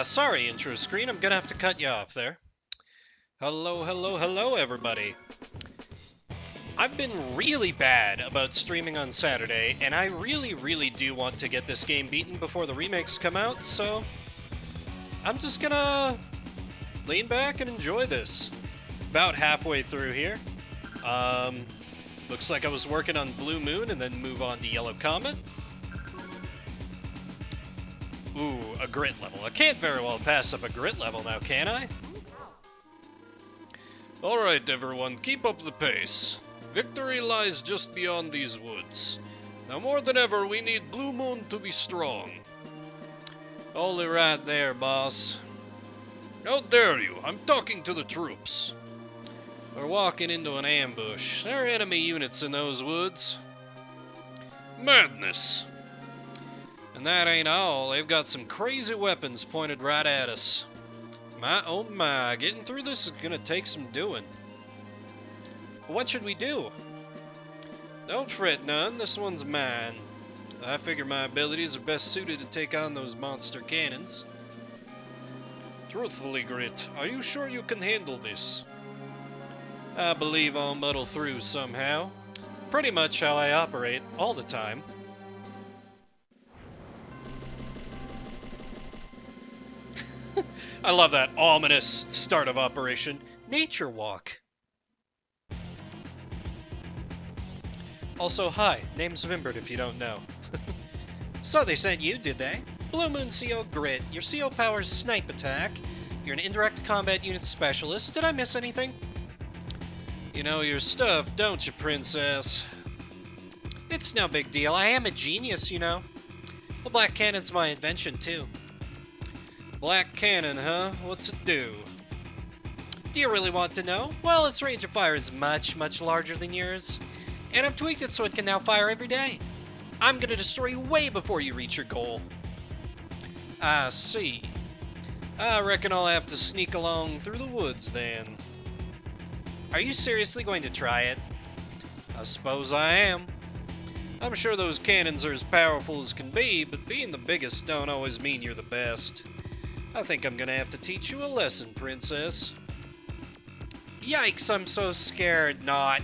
Sorry, intro screen. I'm gonna have to cut you off there. Hello, hello, hello, everybody. I've been really bad about streaming on Saturday, and I really do want to get this game beaten before the remakes come out, so I'm just gonna lean back and enjoy this. About halfway through here. Um, Looks like I was working on Blue Moon and then move on to Yellow Comet. Ooh, a grit level. I can't very well pass up a grit level now, can I? Alright, everyone, keep up the pace. Victory lies just beyond these woods. Now more than ever, we need Blue Moon to be strong. Only right there, boss. How dare you? I'm talking to the troops. We're walking into an ambush. There are enemy units in those woods. Madness! And that ain't all. They've got some crazy weapons pointed right at us. My oh my, getting through this is gonna take some doing. What should we do? Don't fret none, this one's mine. I figure my abilities are best suited to take on those monster cannons. Truthfully, Grit, are you sure you can handle this? I believe I'll muddle through somehow. Pretty much how I operate all the time. I love that ominous start of Operation Nature Walk. Also, hi, name's Vimbert if you don't know. So they sent you, did they? Blue Moon CO Grit, your CO powers snipe attack. You're an indirect combat unit specialist. Did I miss anything? You know your stuff, don't you, princess? It's no big deal. I am a genius, you know. The Black Cannon's my invention, too. Black Cannon, huh? What's it do? Do you really want to know? Well, its range of fire is much larger than yours. And I've tweaked it so it can now fire every day. I'm gonna destroy you way before you reach your goal. I see. I reckon I'll have to sneak along through the woods then. Are you seriously going to try it? I suppose I am. I'm sure those cannons are as powerful as can be, but being the biggest don't always mean you're the best. I think I'm gonna have to teach you a lesson, princess. Yikes, I'm so scared not.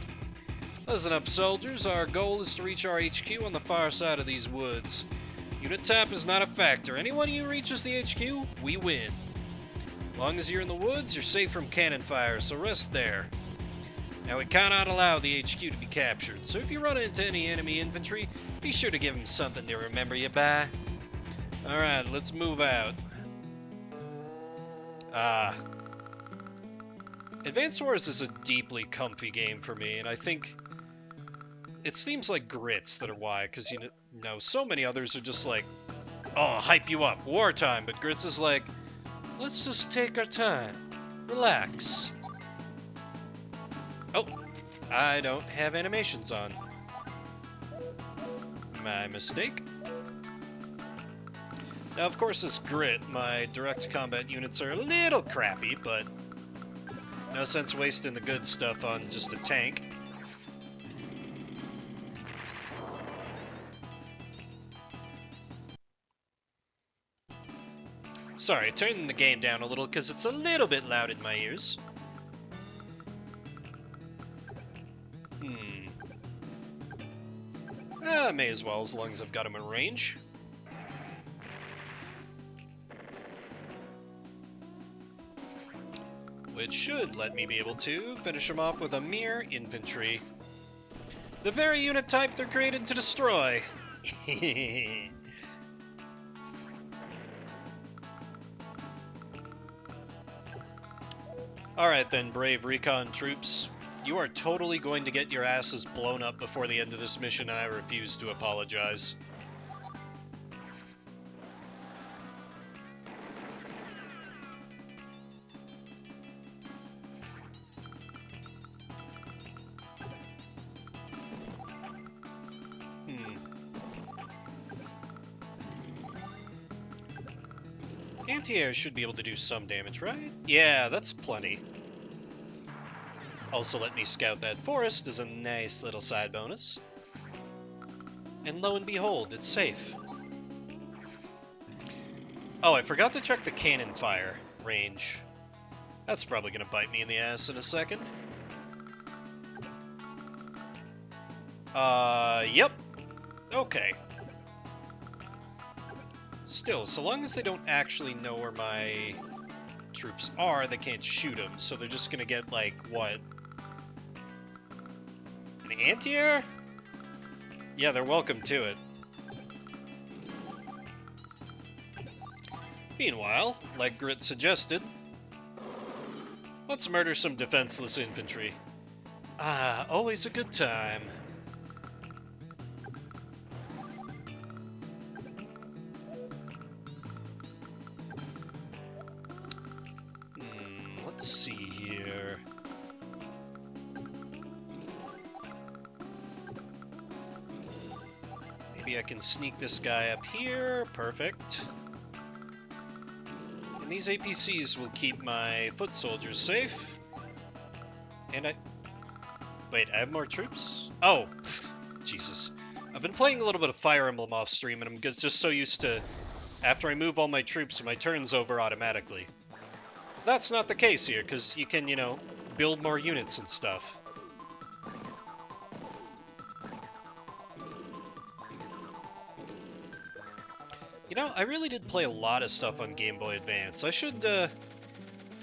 Listen up, soldiers. Our goal is to reach our HQ on the far side of these woods. Unit type is not a factor. Anyone who reaches the HQ, we win. As long as you're in the woods, you're safe from cannon fire, so rest there. Now, we cannot allow the HQ to be captured, so if you run into any enemy infantry, be sure to give them something to remember you by. Alright, let's move out. Advance Wars is a deeply comfy game for me, and I think it seems like Grits that are why, because you know, so many others are just like, oh, hype you up, wartime, but Grits is like, let's just take our time, relax. Oh, I don't have animations on. My mistake. Now, of course, as Grit, my direct combat units are a little crappy, but no sense wasting the good stuff on just a tank. Sorry, turning the game down a little because it's a little bit loud in my ears. May as well, as long as I've got him in range. Which should let me be able to finish him off with a mere infantry. The very unit type they're created to destroy. Alright then, brave recon troops. You are totally going to get your asses blown up before the end of this mission, and I refuse to apologize. Anti-air should be able to do some damage, right? Yeah, that's plenty. Also let me scout that forest as a nice little side bonus. And lo and behold, it's safe. Oh, I forgot to check the cannon fire range. That's probably gonna bite me in the ass in a second. Yep. Okay. Still, so long as they don't actually know where my troops are, they can't shoot them, so they're just gonna get, like, what? An anti-air? Yeah, they're welcome to it. Meanwhile, like Grit suggested, let's murder some defenseless infantry. Ah, always a good time. Let's see here. Maybe I can sneak this guy up here. Perfect. And these APCs will keep my foot soldiers safe. And Wait, I have more troops? Oh, Jesus. I've been playing a little bit of Fire Emblem off stream, and I'm just so used to, after I move all my troops, my turn's over automatically. That's not the case here, because you can, build more units and stuff. I really did play a lot of stuff on Game Boy Advance. I should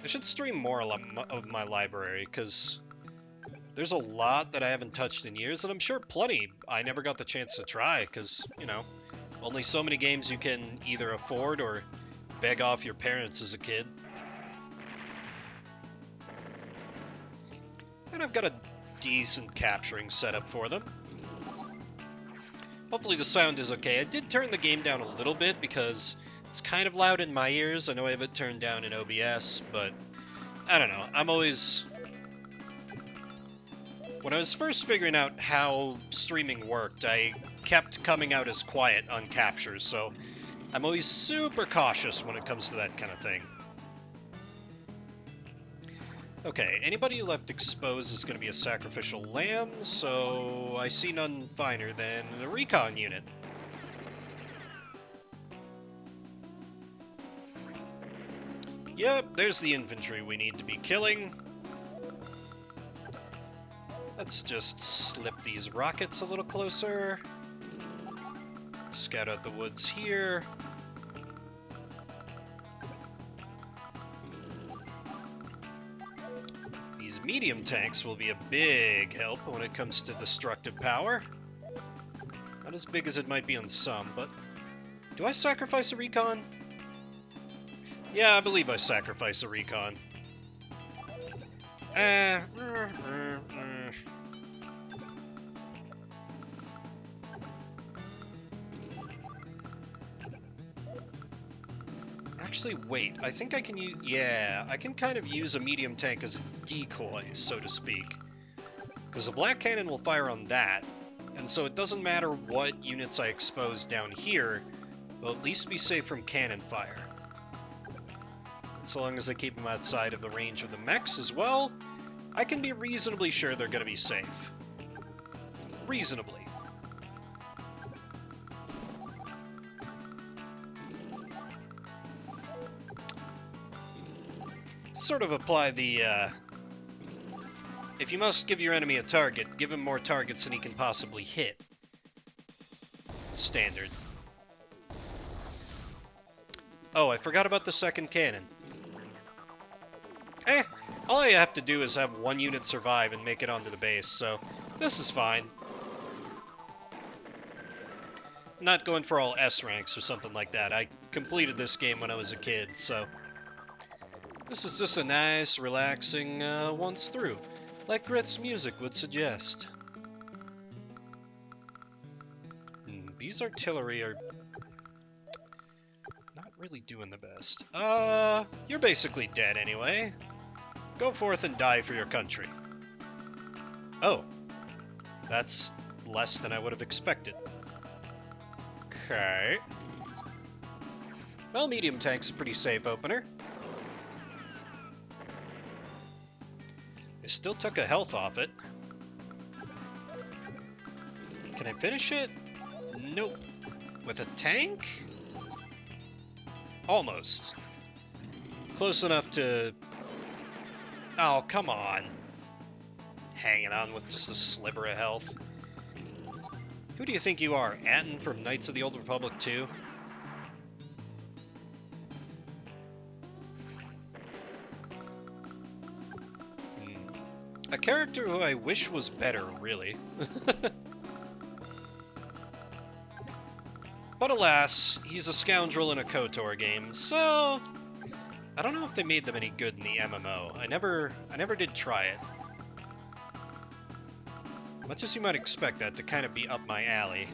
stream more of my library, because there's a lot that I haven't touched in years, and I'm sure plenty I never got the chance to try, because, only so many games you can either afford or beg off your parents as a kid. And I've got a decent capturing setup for them. Hopefully the sound is okay. I did turn the game down a little bit because it's kind of loud in my ears. I know I have it turned down in OBS, but I don't know. When I was first figuring out how streaming worked, I kept coming out as quiet on captures, so I'm always super cautious when it comes to that kind of thing. Okay, anybody left exposed is going to be a sacrificial lamb, so I see none finer than a recon unit. Yep, there's the infantry we need to be killing. Let's just slip these rockets a little closer. Scout out the woods here. These medium tanks will be a big help when it comes to destructive power. Not as big as it might be on some, but... Do I sacrifice a recon? Yeah, I believe I sacrifice a recon. Actually, wait. I think I can use... Yeah, I can kind of use a medium tank as a decoy, so to speak. Because the black cannon will fire on that, and so it doesn't matter what units I expose down here, they'll at least be safe from cannon fire. And so long as I keep them outside of the range of the mechs as well, I can be reasonably sure they're going to be safe. Reasonably. Sort of apply the, if you must give your enemy a target, give him more targets than he can possibly hit. Standard. Oh, I forgot about the second cannon. All I have to do is have one unit survive and make it onto the base, so this is fine. I'm not going for all S ranks or something like that. I completed this game when I was a kid, so... This is just a nice, relaxing once through, like Grit's music would suggest. These artillery are not really doing the best. You're basically dead anyway. Go forth and die for your country. Oh, that's less than I would have expected. Okay. Well, medium tank's a pretty safe opener. I still took a health off it. Can I finish it? Nope. With a tank? Almost. Close enough to... Oh, come on. Hanging on with just a sliver of health. Who do you think you are? Atten from Knights of the Old Republic 2? A character who I wish was better, really. But alas, he's a scoundrel in a KOTOR game, so... I don't know if they made them any good in the MMO. I never did try it. Much as you might expect that to kind of be up my alley.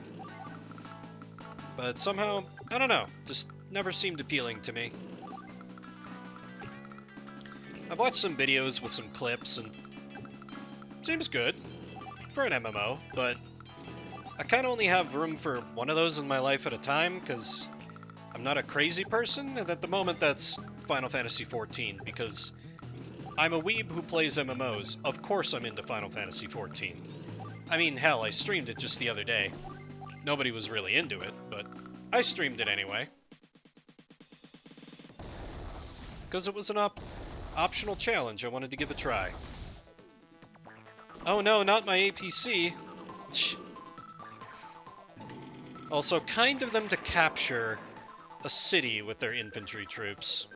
But somehow, I don't know, just never seemed appealing to me. I've watched some videos with some clips, and seems good for an MMO, but I kind of only have room for one of those in my life at a time, because I'm not a crazy person, and at the moment that's Final Fantasy XIV, because I'm a weeb who plays MMOs. Of course I'm into Final Fantasy XIV. I mean, hell, I streamed it just the other day. Nobody was really into it, but I streamed it anyway. Because it was an optional challenge I wanted to give a try. Oh no, not my APC. Also, kind of them to capture a city with their infantry troops.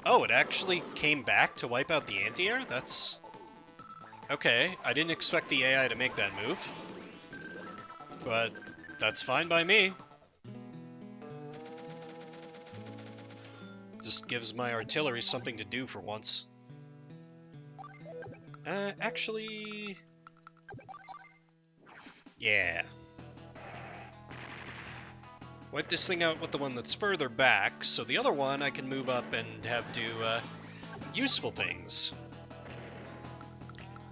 Oh, it actually came back to wipe out the anti-air? That's... Okay, I didn't expect the AI to make that move. But that's fine by me. Just gives my artillery something to do for once. Actually... Yeah. Wipe this thing out with the one that's further back, so the other one I can move up and have do useful things.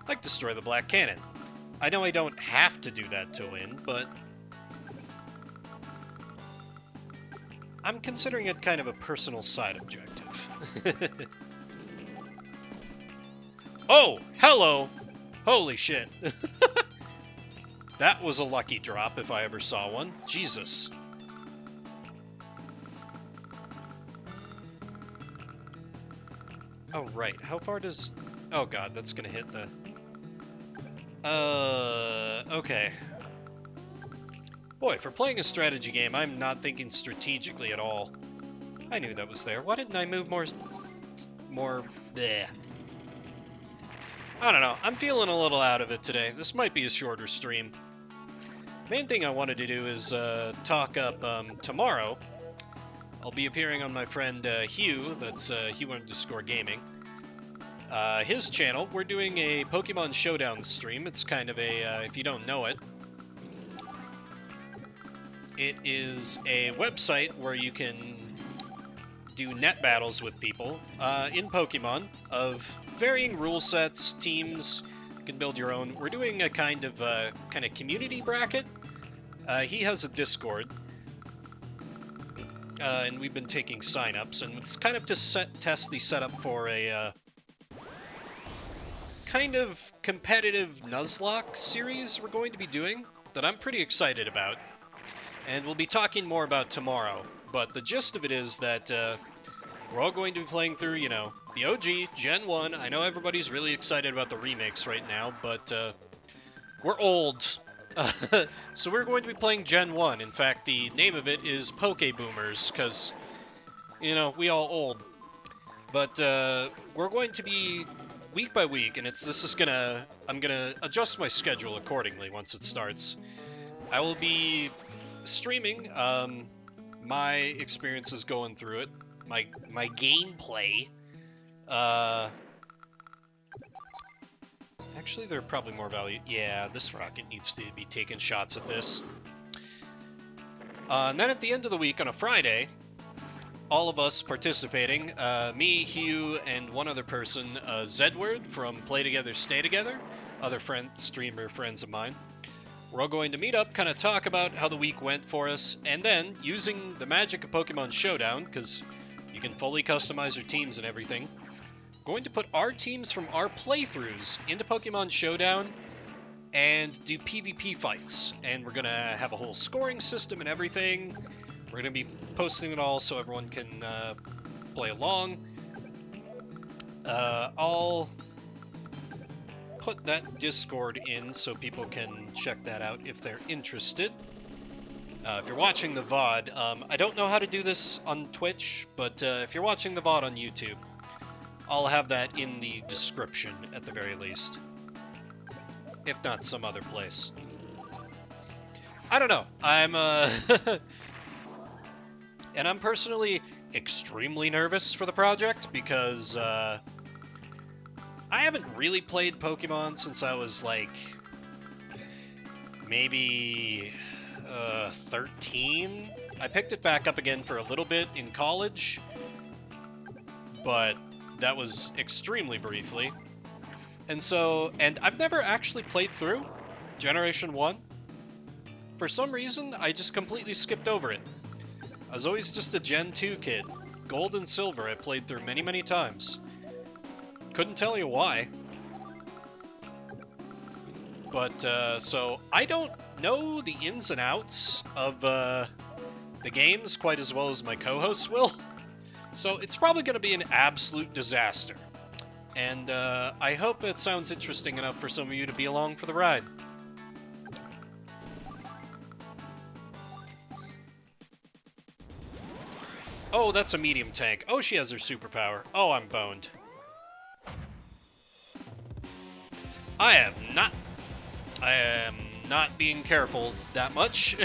Like destroy the Black Cannon. I know I don't have to do that to win, but I'm considering it kind of a personal side objective. Oh, hello! Holy shit. That was a lucky drop if I ever saw one. Jesus. Oh, right. How far does... Oh, God, that's gonna hit the... Okay. Boy, for playing a strategy game, I'm not thinking strategically at all. I knew that was there. Why didn't I move more... Bleh. I don't know. I'm feeling a little out of it today. This might be a shorter stream. Main thing I wanted to do is talk up tomorrow. I'll be appearing on my friend Hugh, that's Hugh_Gaming. His channel, we're doing a Pokemon Showdown stream. It's kind of a, if you don't know it, it is a website where you can do net battles with people in Pokemon of varying rule sets, teams. You can build your own. We're doing a kind of community bracket. He has a Discord. And we've been taking sign-ups, and it's kind of to test the setup for a kind of competitive Nuzlocke series we're going to be doing that I'm pretty excited about. And we'll be talking more about tomorrow. But the gist of it is that we're all going to be playing through, you know, the OG, Gen 1. I know everybody's really excited about the remakes right now, but we're old. So we're going to be playing Gen 1. In fact, the name of it is Poke Boomers, because, you know, we all old. But we're going to be week by week, and I'm gonna adjust my schedule accordingly once it starts. I will be streaming my experiences going through it, my gameplay. Actually, there are probably more value. Yeah, this rocket needs to be taking shots at this. And then at the end of the week on a Friday, all of us participating, me, Hugh, and one other person, Zedward from Play Together, Stay Together, other streamer friends of mine. We're all going to meet up, kind of talk about how the week went for us, and then, using the magic of Pokemon Showdown, because you can fully customize your teams and everything, going to put our teams from our playthroughs into Pokemon Showdown and do PvP fights. And we're gonna have a whole scoring system and everything. We're gonna be posting it all so everyone can play along. I'll put that Discord in so people can check that out if they're interested. If you're watching the VOD, I don't know how to do this on Twitch, but if you're watching the VOD on YouTube, I'll have that in the description at the very least. If not some other place. I don't know. I'm, and I'm personally extremely nervous for the project because, I haven't really played Pokemon since I was, like, maybe 13. I picked it back up again for a little bit in college, but that was extremely briefly. And I've never actually played through Generation 1. For some reason, I just completely skipped over it. I was always just a Gen 2 kid. Gold and Silver I played through many, many times. Couldn't tell you why. But, so, I don't know the ins and outs of, the games quite as well as my co-hosts will. So, it's probably going to be an absolute disaster. And, I hope it sounds interesting enough for some of you to be along for the ride. Oh, that's a medium tank. Oh, she has her superpower. Oh, I'm boned. I am not being careful that much.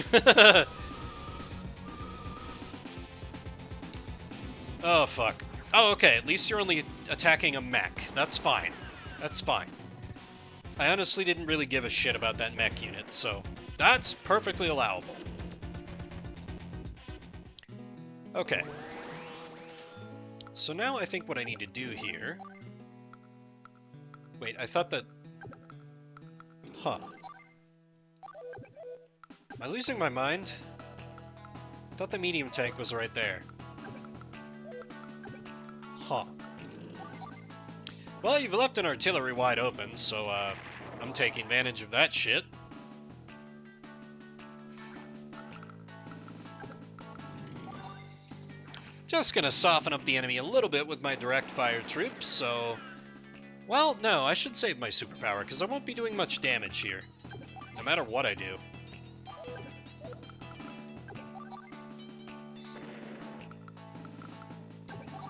Oh, fuck. Oh, okay, at least you're only attacking a mech. That's fine. That's fine. I honestly didn't really give a shit about that mech unit, so that's perfectly allowable. Okay. So now I think what I need to do here... Wait, I thought that... Huh. Am I losing my mind? I thought the medium tank was right there. Huh. Well, you've left an artillery wide open, so, I'm taking advantage of that shit. Just gonna soften up the enemy a little bit with my direct fire troops, so... Well, no, I should save my superpower, because I won't be doing much damage here. No matter what I do.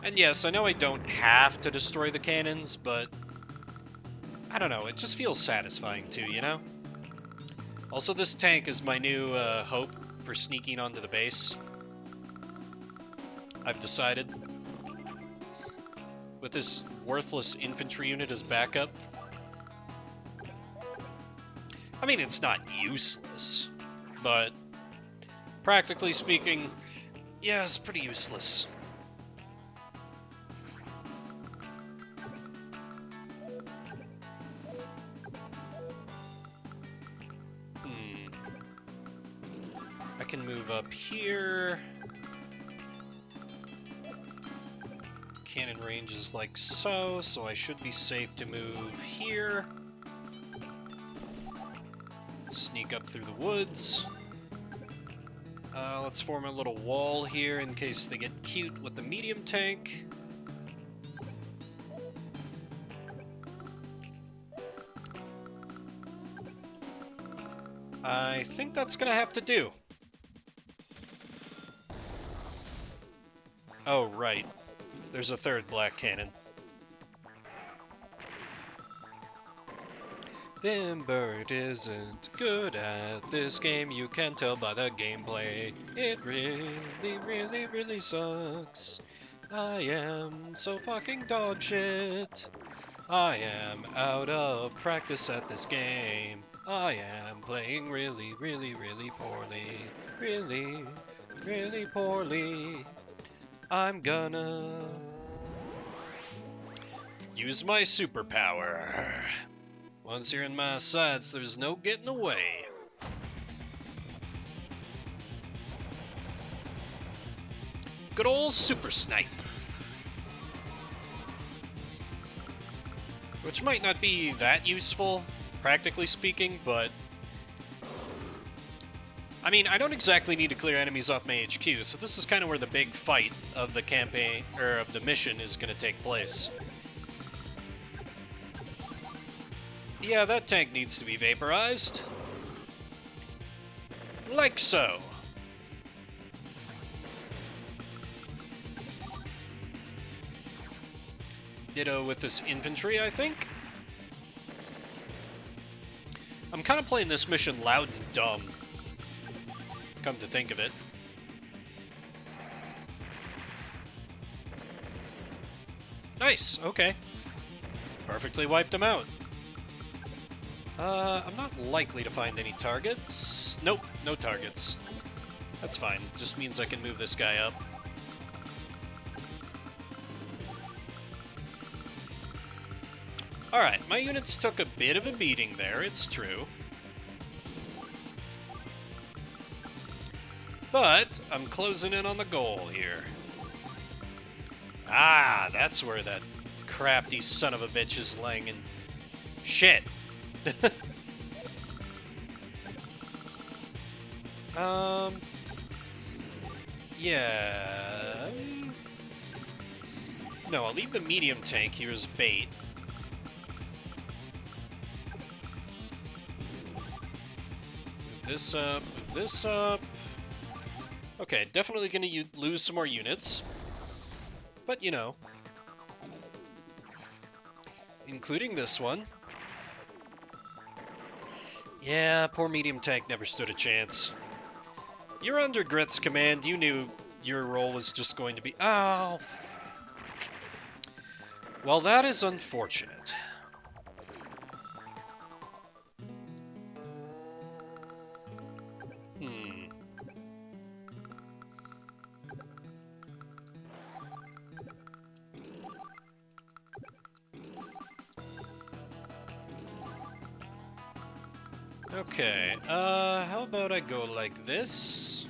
And yes, I know I don't have to destroy the cannons, but... I don't know, it just feels satisfying too, you know? Also, this tank is my new, hope for sneaking onto the base. I've decided. With this worthless infantry unit as backup. I mean, it's not useless, but practically speaking, yeah, it's pretty useless. I can move up here. Cannon range is like so, so I should be safe to move here. Sneak up through the woods. Let's form a little wall here in case they get cute with the medium tank. I think that's gonna have to do. Oh, right. There's a third black cannon. Bimbert isn't good at this game, you can tell by the gameplay. It really, really, really sucks. I am so fucking dog shit. I am out of practice at this game. I am playing really, really, really poorly. Really, really poorly. I'm gonna use my superpower. Once you're in my sights, there's no getting away. Good old Super Snipe. Which might not be that useful practically speaking, but... I mean, I don't exactly need to clear enemies off my HQ, so this is kind of where the big fight of the campaign, or of the mission, is going to take place. Yeah, that tank needs to be vaporized. Like so. Ditto with this infantry, I think. I'm kind of playing this mission loud and dumb, come to think of it. Nice, okay. Perfectly wiped them out. I'm not likely to find any targets. Nope, no targets. That's fine, just means I can move this guy up. Alright, my units took a bit of a beating there, it's true. But I'm closing in on the goal here. Ah, that's where that crafty son of a bitch is laying in. Shit. Yeah. No, I'll leave the medium tank here as bait. Move this up, move this up. Okay, definitely gonna lose some more units. But, you know. Including this one. Yeah, poor medium tank never stood a chance. You're under Grit's command. You knew your role was just going to be... Oh. Well, that is unfortunate. Okay, how about I go like this?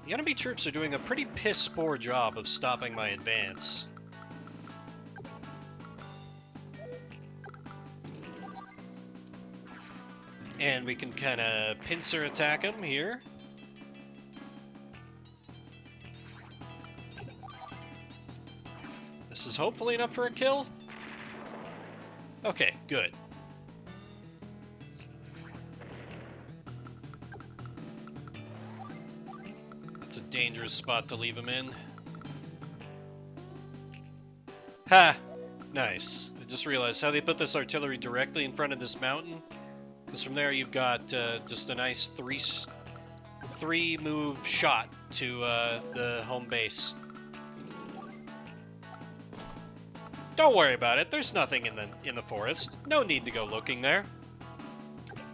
The enemy troops are doing a pretty piss-poor job of stopping my advance. And we can kind of pincer attack them here. This is hopefully enough for a kill. Okay, good. That's a dangerous spot to leave him in. Ha! Nice. I just realized how they put this artillery directly in front of this mountain. Because from there you've got just a nice three move shot to the home base. Don't worry about it. There's nothing in the forest. No need to go looking there.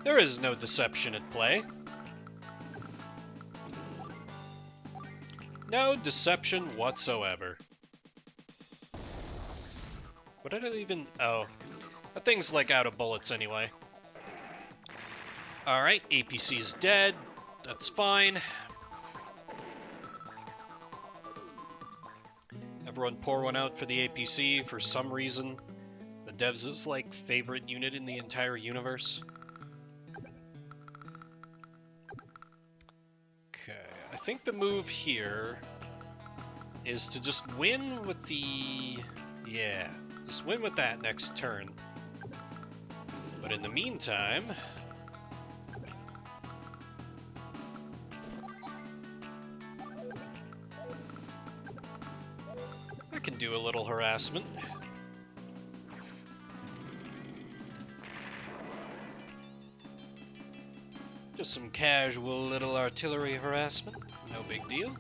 There is no deception at play. No deception whatsoever. What did I even... Oh. That thing's like out of bullets anyway. Alright, APC's dead. That's fine. Everyone pour one out for the APC for some reason. The devs' like favorite unit in the entire universe. Okay, I think the move here is to just win with the... Yeah, just win with that next turn. But in the meantime... I can do a little harassment. Just some casual little artillery harassment. No big deal.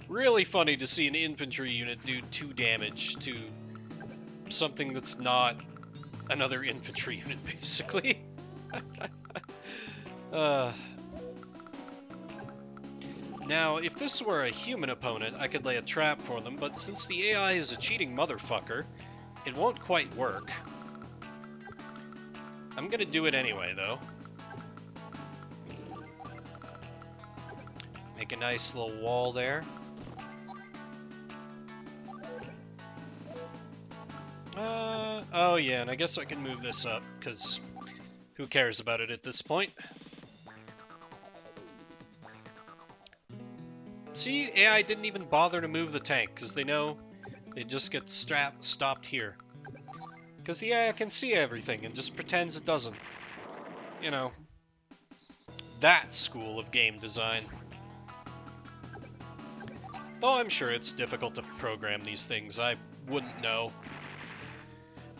Really funny to see an infantry unit do 2 damage to something that's not another infantry unit, basically. Now, if this were a human opponent, I could lay a trap for them, but since the AI is a cheating motherfucker, it won't quite work. I'm gonna do it anyway, though. Make a nice little wall there. Oh yeah, and I guess I can move this up, because who cares about it at this point? See, AI didn't even bother to move the tank, because they know it just gets stopped here. Because the AI can see everything and just pretends it doesn't. You know, that school of game design. Though I'm sure it's difficult to program these things, I wouldn't know.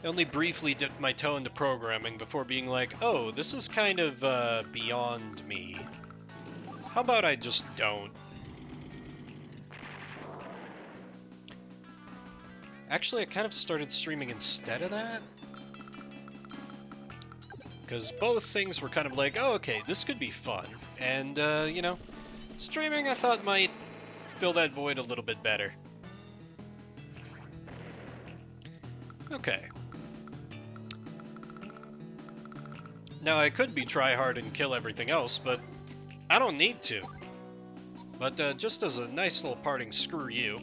I only briefly dipped my toe into programming before being like, oh, this is kind of beyond me. How about I just don't? Actually, I kind of started streaming instead of that. Because both things were kind of like, oh, okay, this could be fun. And, you know, streaming I thought might fill that void a little bit better. Okay. Now, I could be try hard and kill everything else, but I don't need to. But just as a nice little parting screw you.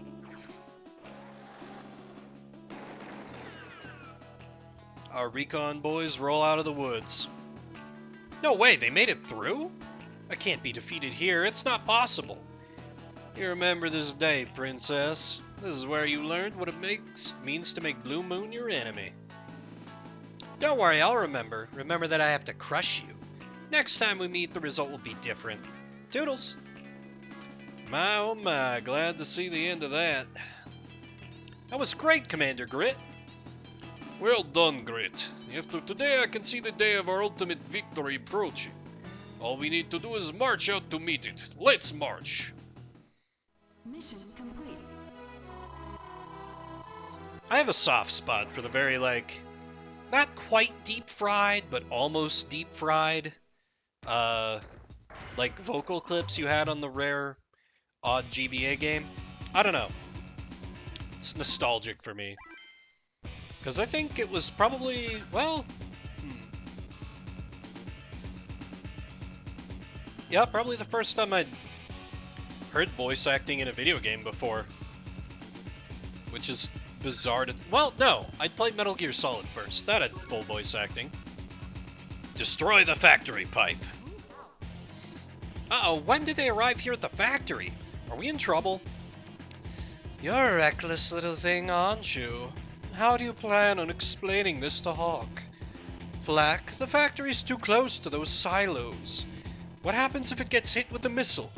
Our recon boys roll out of the woods. No way, they made it through? I can't be defeated here, it's not possible. You remember this day, princess. This is where you learned what it means to make Blue Moon your enemy. Don't worry, I'll remember. Remember that I have to crush you. Next time we meet, the result will be different. Toodles. My oh my, glad to see the end of that. That was great, Commander Grit. Well done, Grit. After today, I can see the day of our ultimate victory approaching. All we need to do is march out to meet it. Let's march. Mission complete. I have a soft spot for the very, like, not quite deep fried, but almost deep fried, like vocal clips you had on the rare odd GBA game. I don't know. It's nostalgic for me. Because I think it was probably, well, yeah, probably the first time I'd heard voice acting in a video game before. Which is bizarre to... well, no, I'd played Metal Gear Solid first. That had full voice acting. Destroy the factory pipe. Uh-oh, when did they arrive here at the factory? Are we in trouble? You're a reckless little thing, aren't you? How do you plan on explaining this to Hawk? Flack, the factory's too close to those silos. What happens if it gets hit with a missile?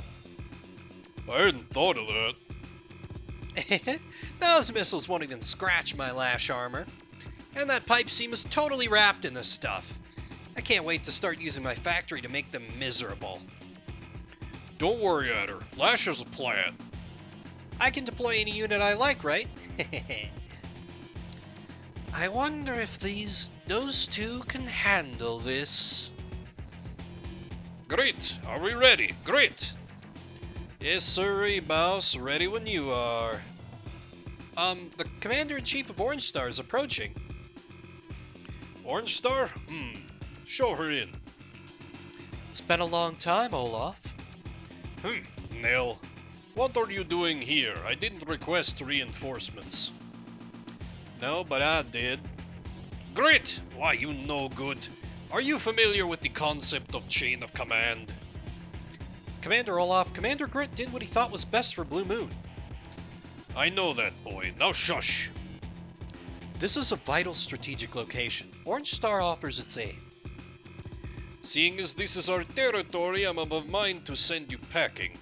I hadn't thought of that. Those missiles won't even scratch my lash armor. And that pipe seam is totally wrapped in this stuff. I can't wait to start using my factory to make them miserable. Don't worry, Adder. Lash has a plan. I can deploy any unit I like, right? I wonder if those two can handle this. Great! Are we ready? Great! Yes, sir, boss. Ready when you are. The Commander-in-Chief of Orange Star is approaching. Orange Star? Show her in. It's been a long time, Olaf. Nell. What are you doing here? I didn't request reinforcements. No, but I did. Great! Why, you no good. Are you familiar with the concept of chain of command? Commander Olaf, Commander Grit did what he thought was best for Blue Moon. I know that, boy. Now shush. This is a vital strategic location. Orange Star offers its aid. Seeing as this is our territory, I'm of a mind to send you packing.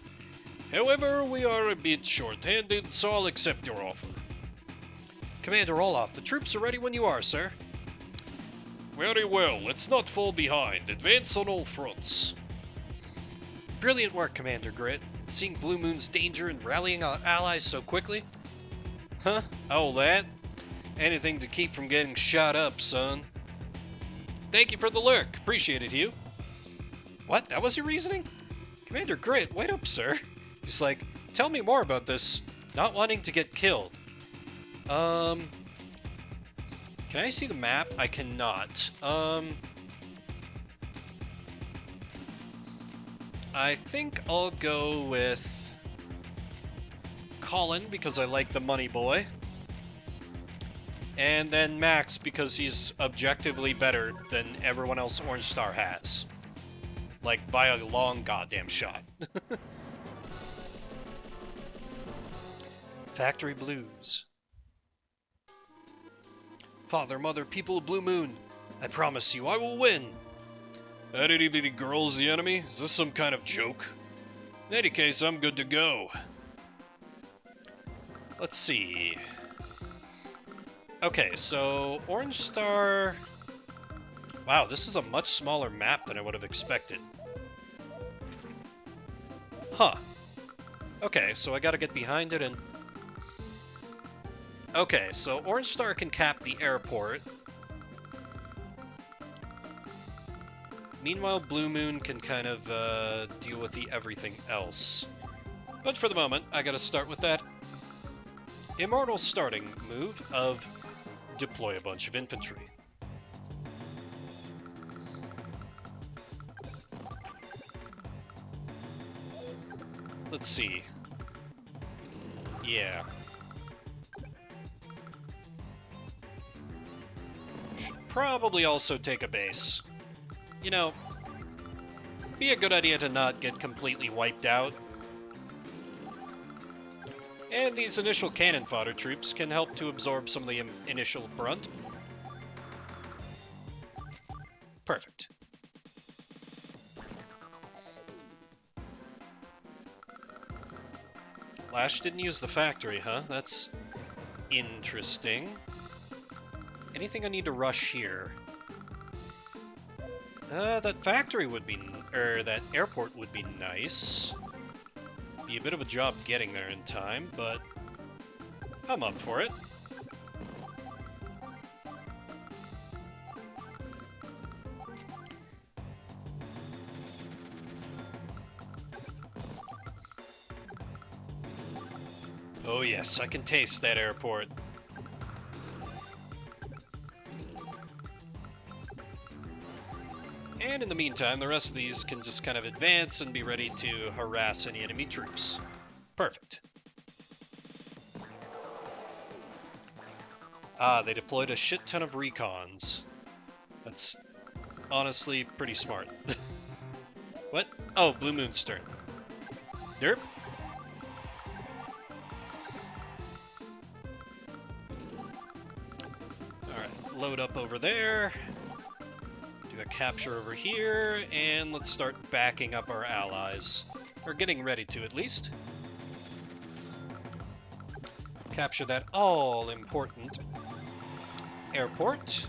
However, we are a bit short-handed, so I'll accept your offer. Commander Olaf, the troops are ready when you are, sir. Very well. Let's not fall behind. Advance on all fronts. Brilliant work, Commander Grit. Seeing Blue Moon's danger and rallying our allies so quickly. Huh? Oh, that? Anything to keep from getting shot up, son. Thank you for the lurk. Appreciate it, Hugh. What? That was your reasoning? Commander Grit, wait up, sir. He's like, tell me more about this. Not wanting to get killed. Can I see the map? I cannot. I think I'll go with Colin because I like the money boy. And then Max because he's objectively better than everyone else Orange Star has. Like, by a long goddamn shot. Factory Blues. Father, Mother, people of Blue Moon, I promise you I will win. That itty bitty girl's the enemy? Is this some kind of joke? In any case, I'm good to go. Let's see. Okay, so Orange Star... Wow, this is a much smaller map than I would have expected. Huh. Okay, so I gotta get behind it and... Okay, so Orange Star can cap the airport. Meanwhile, Blue Moon can kind of deal with the everything else. But for the moment, I gotta start with that immortal starting move of deploy a bunch of infantry. Let's see. Yeah. Should probably also take a base. You know, be a good idea to not get completely wiped out. And these initial cannon fodder troops can help to absorb some of the initial brunt. Perfect. Lash didn't use the factory, huh? That's interesting. Anything I need to rush here? That factory would be, or that airport would be nice. Be a bit of a job getting there in time, but I'm up for it. Oh yes, I can taste that airport. And in the meantime, the rest of these can just kind of advance and be ready to harass any enemy troops. Perfect. Ah, they deployed a shit ton of recons. That's honestly pretty smart. What? Oh, Blue Moon's turn. Derp. Alright, load up over there. Do a capture over here, and let's start backing up our allies. Or getting ready to, at least. Capture that all-important airport.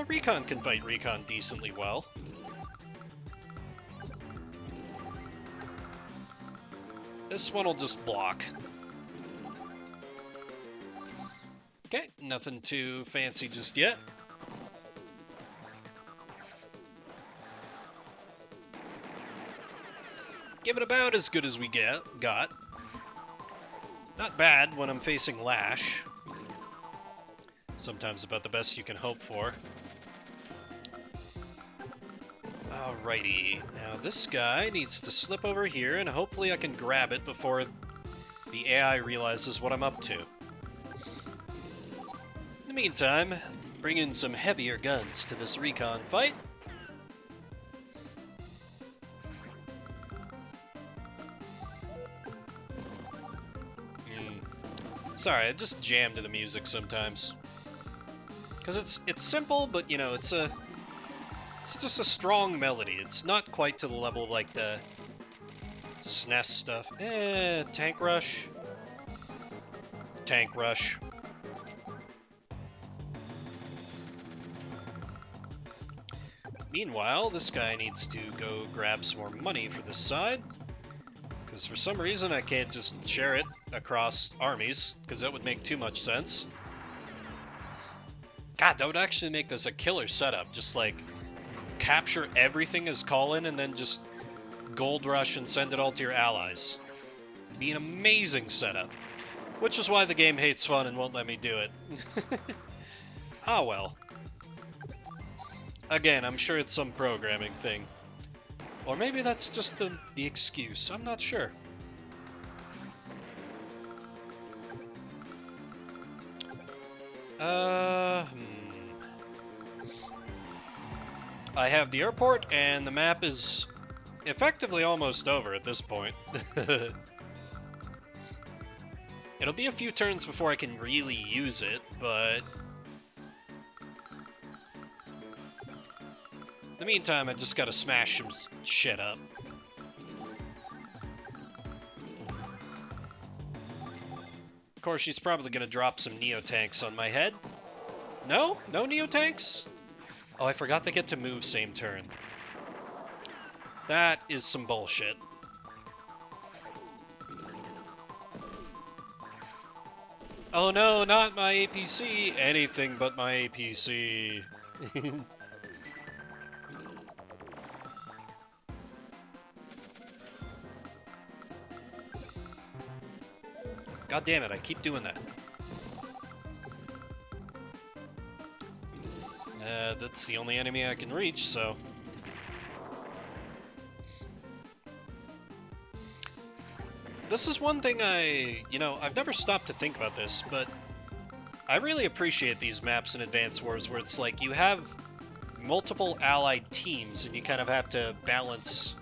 Recon can fight Recon decently well. This one will just block. Okay, nothing too fancy just yet. Give it about as good as we got. Not bad when I'm facing Lash. Sometimes about the best you can hope for. Alrighty, now this guy needs to slip over here and hopefully I can grab it before the AI realizes what I'm up to. In the meantime, bring in some heavier guns to this recon fight. Sorry, I just jam to the music sometimes. Because it's simple, but you know, it's just a strong melody. It's not quite to the level of like the SNES stuff. Tank rush. Tank rush. Meanwhile, this guy needs to go grab some more money for this side. Because for some reason I can't just share it across armies, because that would make too much sense. God, that would actually make this a killer setup. Just like capture everything as call-in and then just gold rush and send it all to your allies. It'd be an amazing setup. Which is why the game hates fun and won't let me do it. Ah well. Again, I'm sure it's some programming thing. Or maybe that's just the excuse. I'm not sure. I have the airport, and the map is effectively almost over at this point. It'll be a few turns before I can really use it, but in the meantime, I just gotta smash some shit up. Of course, she's probably gonna drop some Neo-Tanks on my head. No? No Neo-Tanks? Oh, I forgot they get to move same turn. That is some bullshit. Oh no, not my APC. Anything but my APC. God damn it, I keep doing that. That's the only enemy I can reach, so... This is one thing I've never stopped to think about this, but I really appreciate these maps in Advance Wars where it's like you have multiple allied teams and you kind of have to balance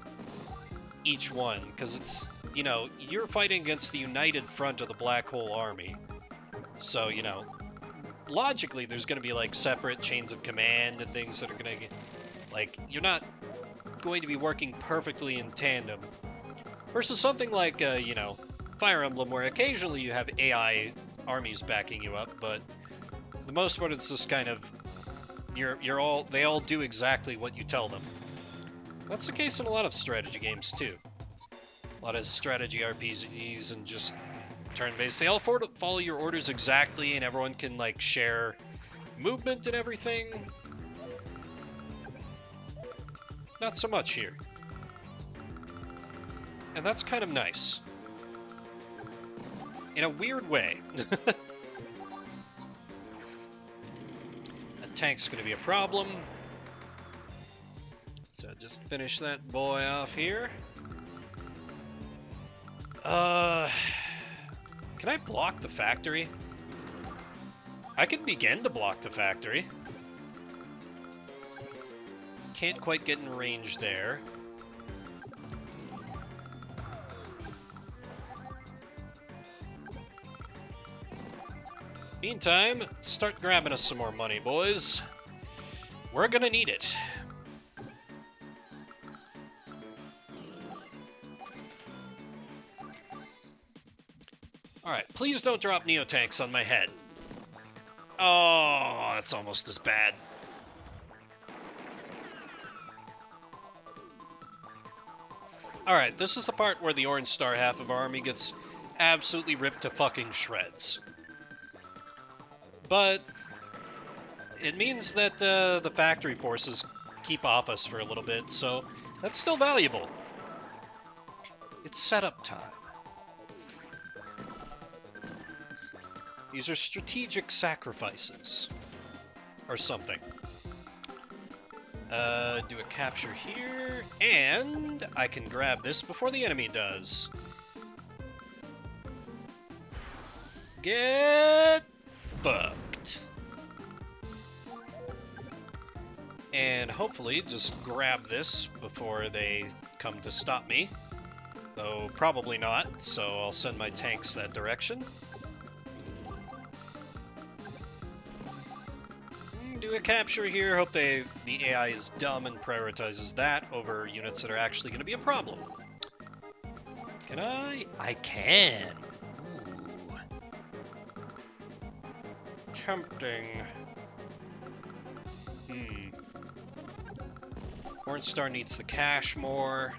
each one, because it's, you're fighting against the united front of the Black Hole Army. So, logically there's going to be like separate chains of command and things that are going to, like, you're not going to be working perfectly in tandem. Versus something like, Fire Emblem, where occasionally you have AI armies backing you up, but for the most part it's just kind of, they all do exactly what you tell them. That's the case in a lot of strategy games too. A lot of strategy RPGs and just turn-based. They all follow your orders exactly, and everyone can like share movement and everything. Not so much here. And that's kind of nice. In a weird way. A tank's gonna be a problem. So just finish that boy off here. Can I block the factory? I can begin to block the factory. Can't quite get in range there. Meantime, start grabbing us some more money, boys. We're gonna need it. Alright, please don't drop Neo-Tanks on my head. Oh, that's almost as bad. Alright, this is the part where the Orange Star half of our army gets absolutely ripped to fucking shreds. But it means that the factory forces keep off us for a little bit, so that's still valuable. It's setup time. These are strategic sacrifices. Or something. Do a capture here, and I can grab this before the enemy does. Get fucked. And hopefully just grab this before they come to stop me. Though probably not, so I'll send my tanks that direction. Do a capture here. Hope the AI is dumb and prioritizes that over units that are actually going to be a problem. Can I? I can. Ooh. Tempting. Orange Star needs the cash more.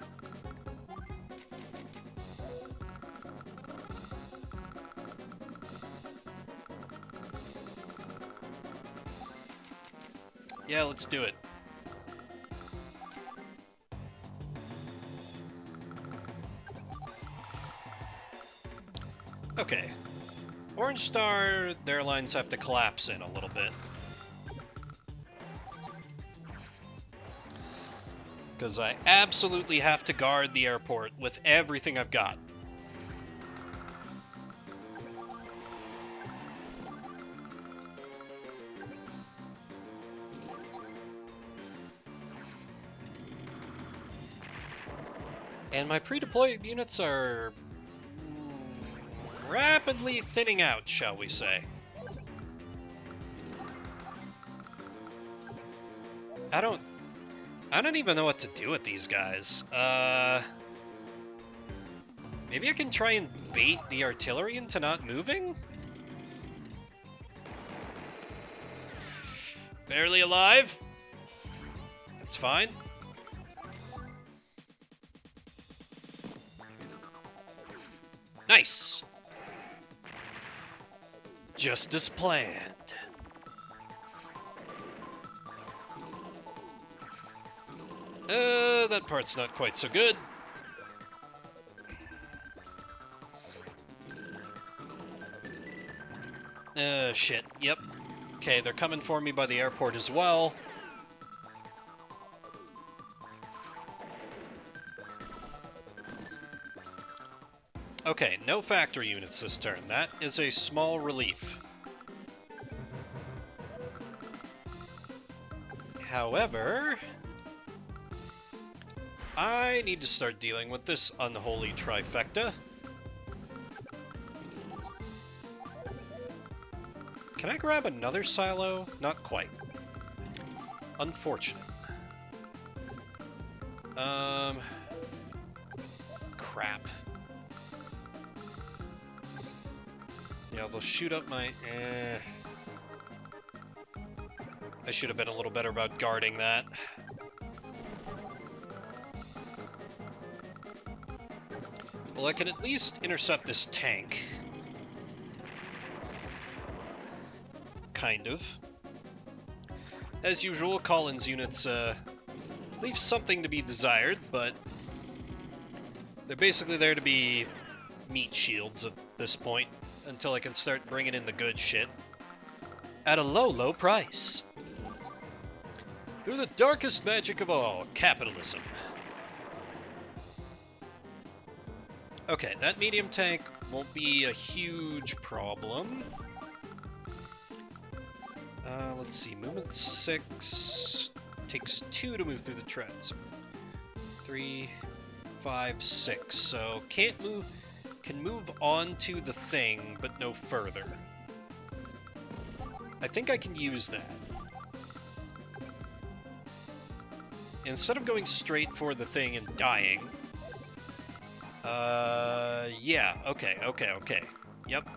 Yeah, let's do it. Okay. Orange Star, their lines have to collapse in a little bit. because I absolutely have to guard the airport with everything I've got. And my pre-deployed units are rapidly thinning out, shall we say. I don't even know what to do with these guys. Maybe I can try and bait the artillery into not moving? Barely alive? That's fine. Nice! Just as planned. That part's not quite so good. Shit. Yep. Okay, they're coming for me by the airport as well. Okay, no factory units this turn. That is a small relief. However, I need to start dealing with this unholy trifecta. Can I grab another silo? Not quite. Unfortunate. Crap. Yeah, they'll shoot up my... I should have been a little better about guarding that. Well, I can at least intercept this tank. Kind of. As usual, Collins units leave something to be desired, but they're basically there to be meat shields at this point, until I can start bringing in the good shit. At a low, low price. Through the darkest magic of all, capitalism. Okay, that medium tank won't be a huge problem. Let's see, movement 6 takes 2 to move through the treads. 3, 5, 6. So can't move, can move on to the thing, but no further. I think I can use that. Instead of going straight for the thing and dying. Yeah, okay. Yep,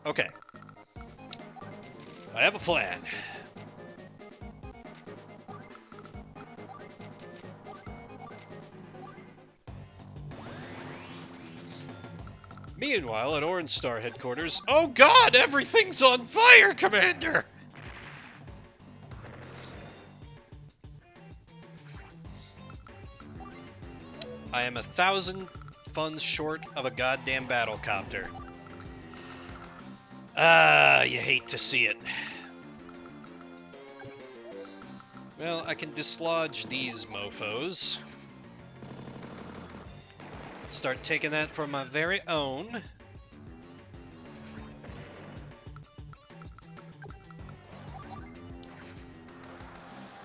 okay. I have a plan. Meanwhile, at Orange Star headquarters... Oh god, everything's on fire, Commander! I am 1,000 funds short of a goddamn battlecopter. Ah, you hate to see it. Well, I can dislodge these mofos. Start taking that for my very own.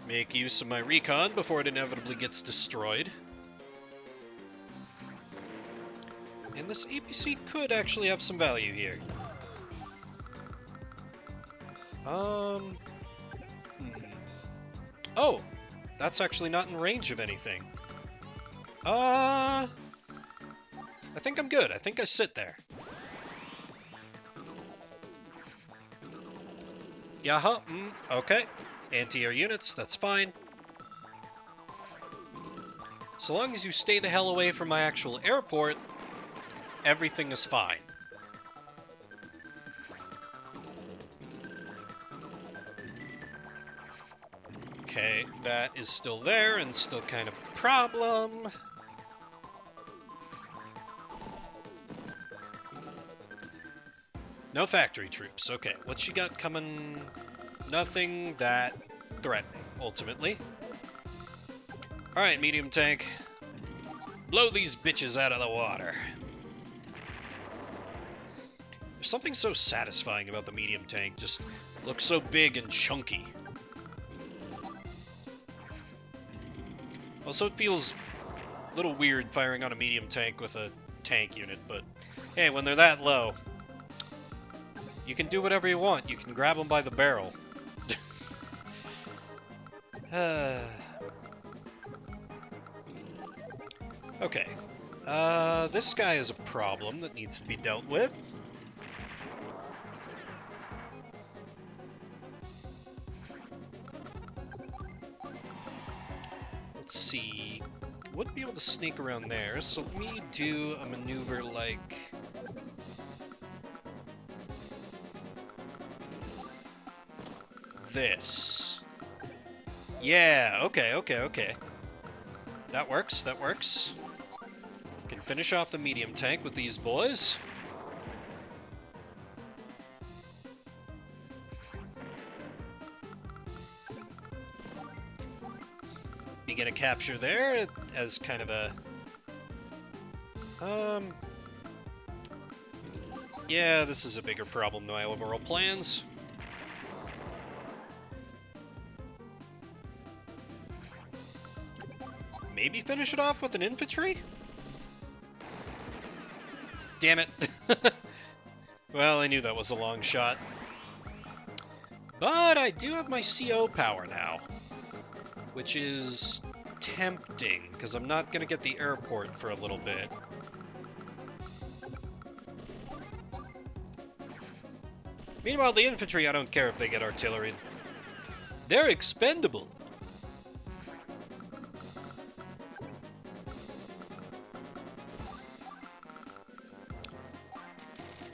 Make use of my recon before it inevitably gets destroyed. And this APC could actually have some value here. Oh, that's actually not in range of anything. I think I'm good. I think I sit there. Yaha, okay. Anti-air units, that's fine. So long as you stay the hell away from my actual airport, everything is fine. Okay, that is still there and still kind of a problem. No factory troops. Okay, what you got coming? Nothing that threatening, ultimately. Alright, medium tank. Blow these bitches out of the water. There's something so satisfying about the medium tank. Just looks so big and chunky. Also, it feels a little weird firing on a medium tank with a tank unit, but hey, when they're that low, you can do whatever you want. You can grab them by the barrel. Okay. This guy is a problem that needs to be dealt with. Let's see. Wouldn't be able to sneak around there, so let me do a maneuver like... this. Yeah, okay. That works, that works. Can finish off the medium tank with these boys. Begin a capture there as kind of a... yeah, this is a bigger problem than my overall plans. Maybe finish it off with an infantry? Damn it. Well, I knew that was a long shot. But I do have my CO power now, which is tempting, because I'm not going to get the airport for a little bit. Meanwhile, the infantry, I don't care if they get artillery. They're expendable.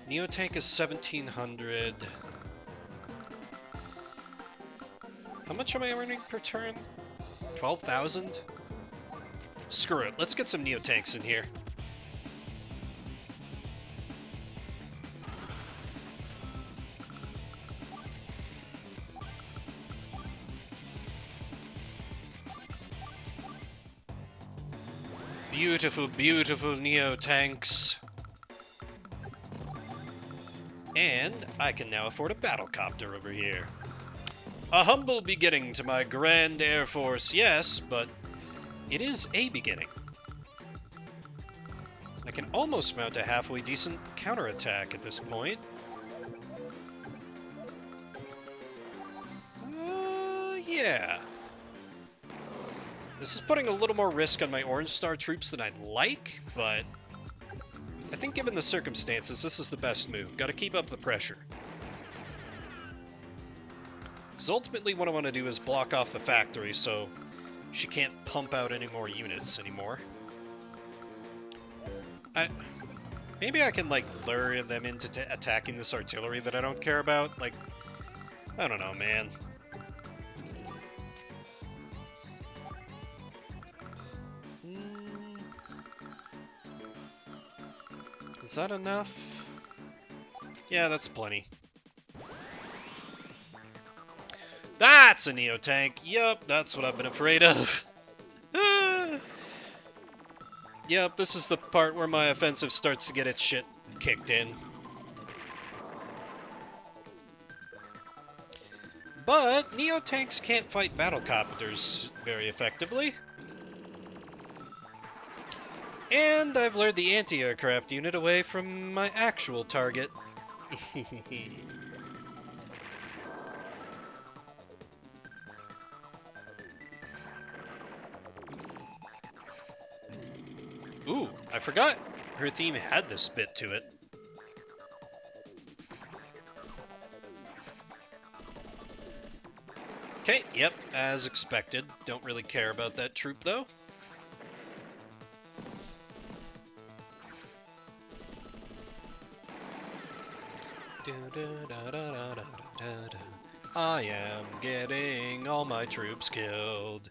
Neotank is 1,700. How much am I earning per turn? 12,000? Screw it, let's get some Neotanks in here. Beautiful, beautiful Neotanks. And I can now afford a battlecopter over here. A humble beginning to my grand air force, yes, but it is a beginning. I can almost mount a halfway decent counterattack at this point. Yeah. This is putting a little more risk on my Orange Star troops than I'd like, but I think given the circumstances, this is the best move. Gotta keep up the pressure. Because ultimately what I want to do is block off the factory so she can't pump out any more units anymore. Maybe I can, like, lure them into attacking this artillery that I don't care about. Like, I don't know, man. Is that enough? Yeah, that's plenty. That's a Neotank! Yup, that's what I've been afraid of. Yep, this is the part where my offensive starts to get its shit kicked in. But Neotanks can't fight battlecopters very effectively. And I've lured the anti-aircraft unit away from my actual target. Ooh, I forgot her theme had this bit to it. Okay, yep, as expected. Don't really care about that troop, though. I am getting all my troops killed.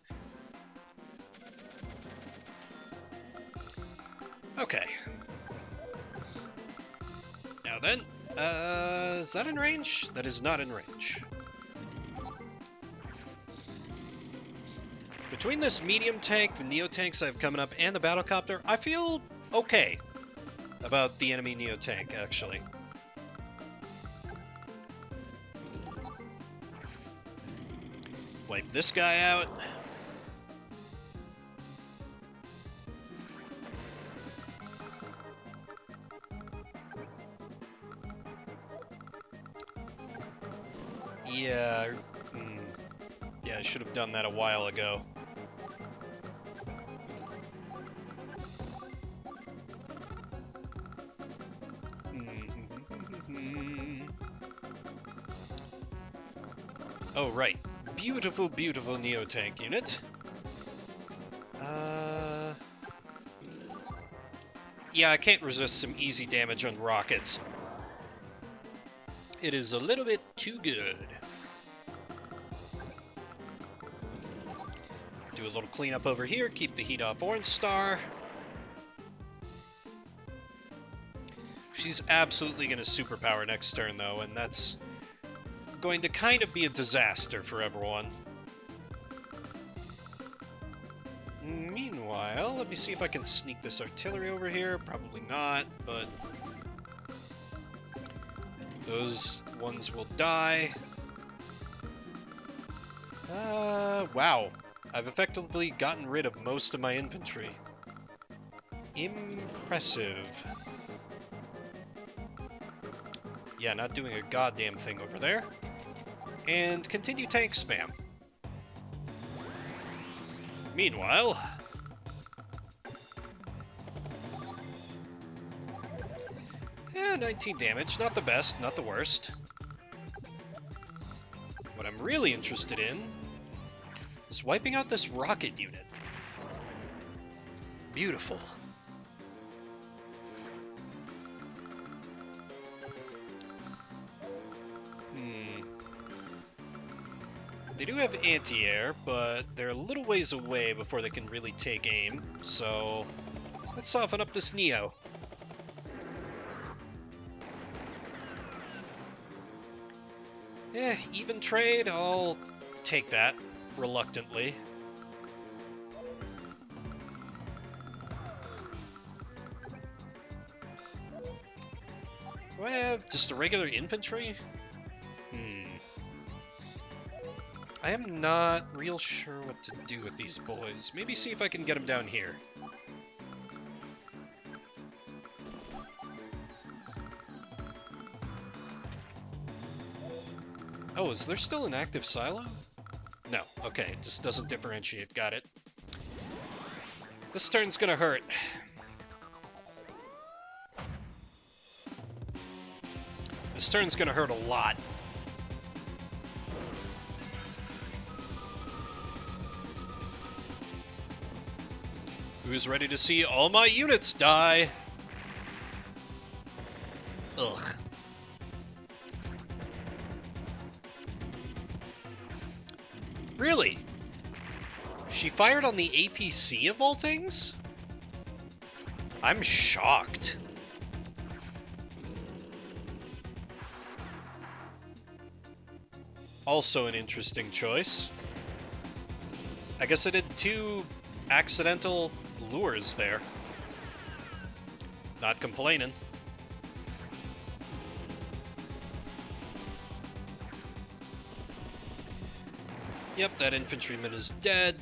Okay. Now then, is that in range? That is not in range. Between this medium tank, the Neo tanks I have coming up, and the Battlecopter, I feel okay about the enemy Neo tank, actually. Wipe this guy out. Yeah, yeah, I should have done that a while ago. Oh, right. Beautiful, beautiful Neo tank unit. Yeah, I can't resist some easy damage on rockets. It is a little bit too good. Do a little cleanup over here, keep the heat off Orange Star. She's absolutely going to superpower next turn, though, and that's going to kind of be a disaster for everyone. Meanwhile, let me see if I can sneak this artillery over here. Probably not, but those ones will die. Wow. I've effectively gotten rid of most of my infantry. Impressive. Yeah, not doing a goddamn thing over there. And continue tank spam. Meanwhile, yeah, 19 damage. Not the best, not the worst. What I'm really interested in is wiping out this rocket unit. Beautiful. They do have anti-air, but they're a little ways away before they can really take aim, so let's soften up this Neo. Even trade, I'll take that, reluctantly. Do I have just a regular infantry? I am not real sure what to do with these boys. Maybe see if I can get them down here. Oh, is there still an active silo? No, okay, it just doesn't differentiate. Got it. This turn's gonna hurt. This turn's gonna hurt a lot. Who's ready to see all my units die? Ugh. Really? She fired on the APC of all things? I'm shocked. Also an interesting choice. I guess I did 2 accidental lures there. Not complaining. Yep, that infantryman is dead.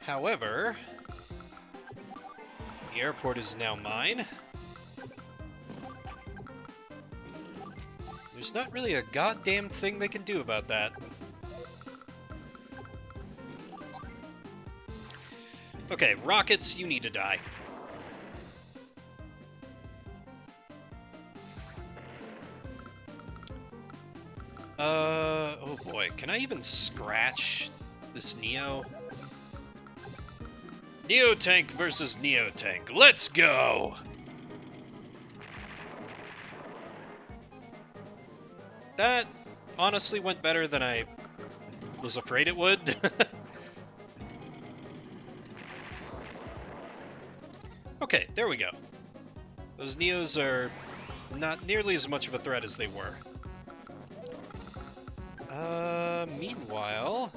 However, the airport is now mine. There's not really a goddamn thing they can do about that. Okay, rockets, you need to die. Oh boy, can I even scratch this Neo? Neo tank versus Neo tank, let's go! That honestly went better than I was afraid it would. Okay, there we go. Those Neos are not nearly as much of a threat as they were. Meanwhile...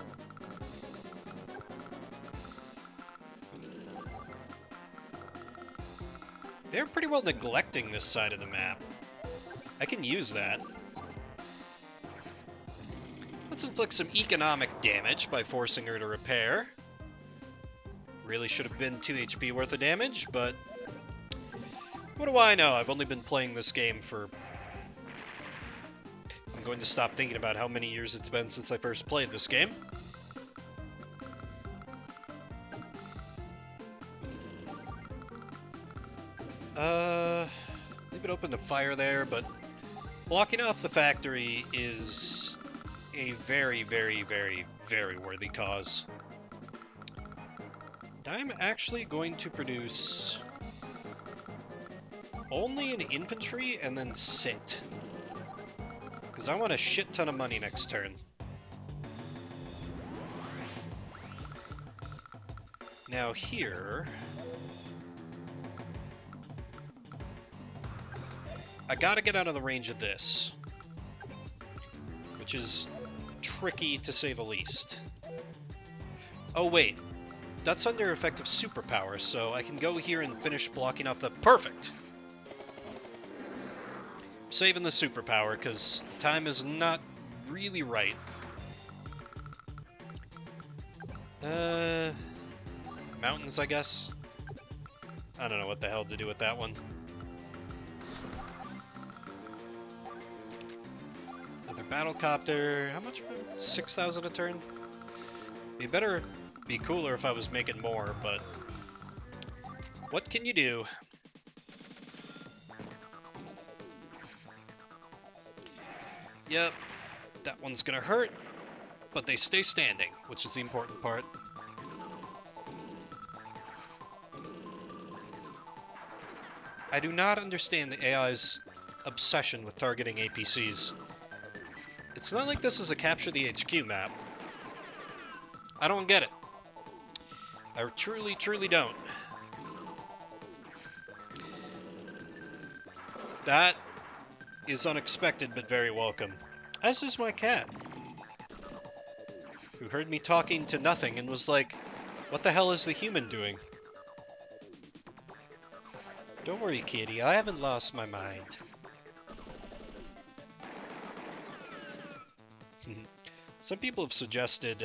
they're pretty well neglecting this side of the map. I can use that. Let's inflict some economic damage by forcing her to repair. Really should have been 2 HP worth of damage, but... what do I know? I've only been playing this game for... I'm going to stop thinking about how many years it's been since I first played this game. Leave it open to fire there, but blocking off the factory is a very, very, very, very worthy cause. I'm actually going to produce only an infantry and then sit, because I want a shit ton of money next turn. Now here... I gotta get out of the range of this, which is tricky to say the least. Oh wait, that's under effective superpower, so I can go here and finish blocking off the... perfect! Saving the superpower, because the time is not really right. Mountains, I guess? I don't know what the hell to do with that one. Battlecopter, how much? 6,000 a turn? Be better, be cooler if I was making more, but what can you do? Yep, that one's gonna hurt, but they stay standing, which is the important part. I do not understand the AI's obsession with targeting APCs. It's not like this is a Capture the HQ map. I don't get it. I truly, truly don't. That is unexpected, but very welcome. As is my cat, who heard me talking to nothing and was like, what the hell is the human doing? Don't worry, kitty, I haven't lost my mind. Some people have suggested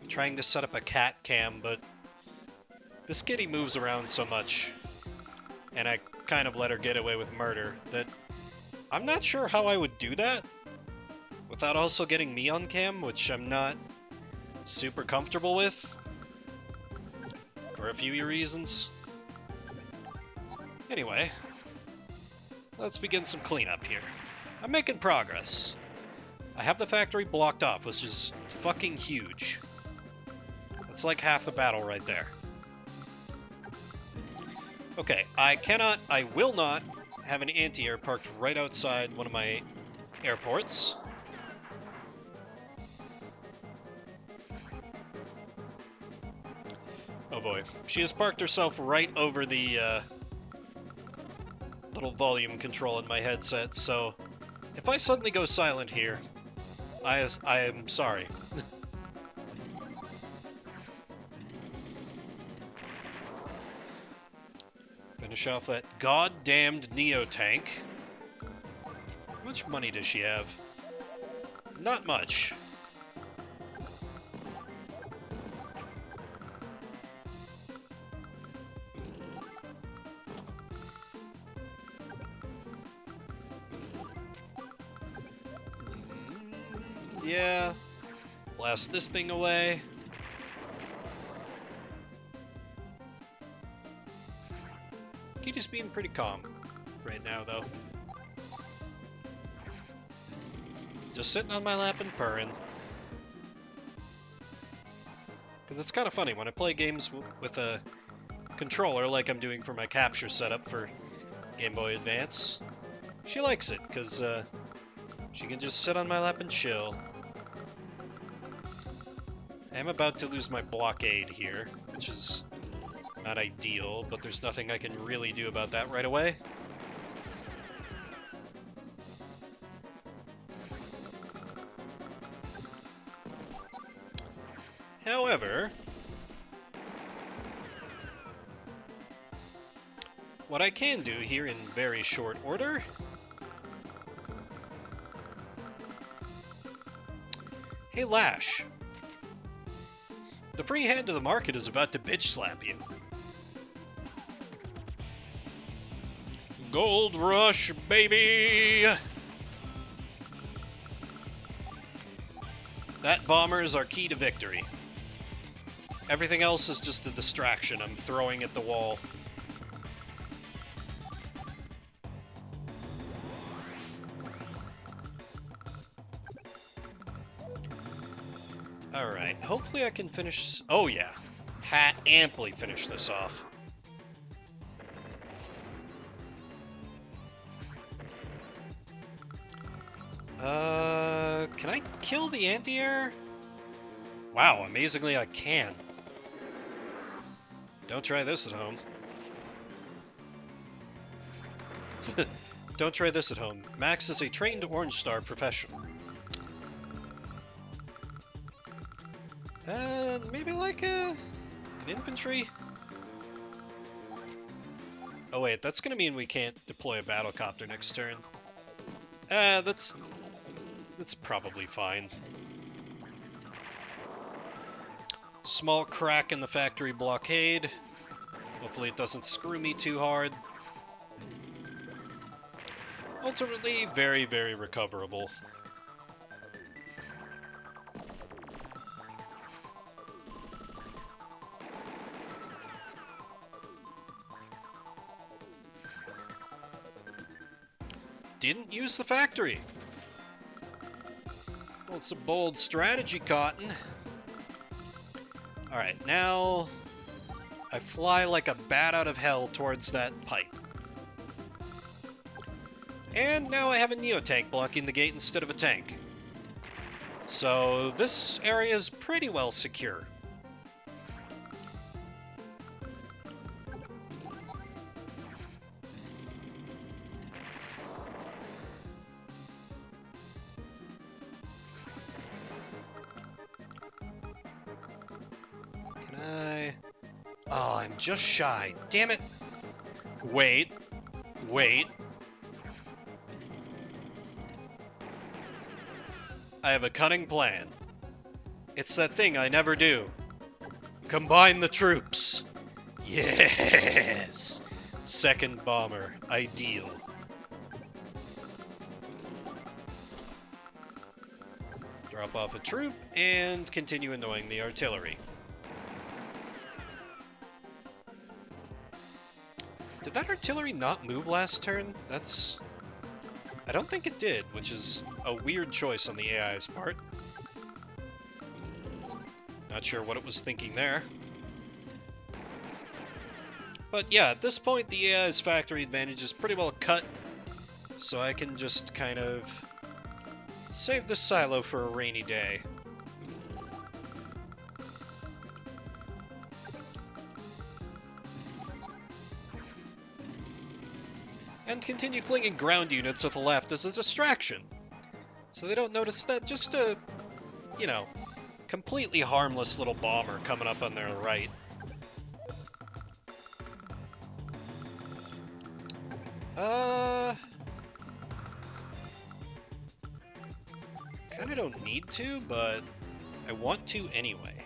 trying to set up a cat cam, but this kitty moves around so much, and I kind of let her get away with murder, that I'm not sure how I would do that without also getting me on cam, which I'm not super comfortable with, for a few reasons. Anyway, let's begin some cleanup here. I'm making progress. I have the factory blocked off, which is fucking huge. That's like half the battle right there. Okay, I will not have an anti-air parked right outside one of my airports. Oh boy. She has parked herself right over the little volume control in my headset, so if I suddenly go silent here, I am sorry. Finish off that goddamned Neo tank. How much money does she have? Not much. Yeah. Blast this thing away. Kitty's being pretty calm right now, though. Just sitting on my lap and purring. Because it's kind of funny, when I play games with a controller like I'm doing for my capture setup for Game Boy Advance, she likes it, because she can just sit on my lap and chill. I'm about to lose my blockade here, which is not ideal, but there's nothing I can really do about that right away. However, what I can do here in very short order Hey Lash, the free hand of the market is about to bitch slap you. Gold Rush, baby! That bomber is our key to victory. Everything else is just a distraction I'm throwing at the wall. Alright, hopefully I can finish... Oh yeah, amply finish this off. Can I kill the anti-air? Wow, amazingly I can. Don't try this at home. Don't try this at home. Max is a trained Orange Star professional. Maybe like an infantry? Oh wait, that's gonna mean we can't deploy a battlecopter next turn. That's probably fine. Small crack in the factory blockade. Hopefully it doesn't screw me too hard. Ultimately, very, very recoverable. Didn't use the factory. Well, it's a bold strategy, Cotton. Alright, now I fly like a bat out of hell towards that pipe. And now I have a Neotank blocking the gate instead of a tank. So this area is pretty well secure. Oh, I'm just shy. Damn it. Wait. I have a cunning plan. It's that thing I never do. Combine the troops. Yes. Second bomber. Ideal. Drop off a troop and continue annoying the artillery. Did that artillery not move last turn? I don't think it did, which is a weird choice on the AI's part. Not sure what it was thinking there. But yeah, at this point the AI's factory advantage is pretty well cut, so I can just kind of save this silo for a rainy day. And continue flinging ground units at the left as a distraction. So they don't notice that just a, you know, completely harmless little bomber coming up on their right. Kinda don't need to, but I want to anyway.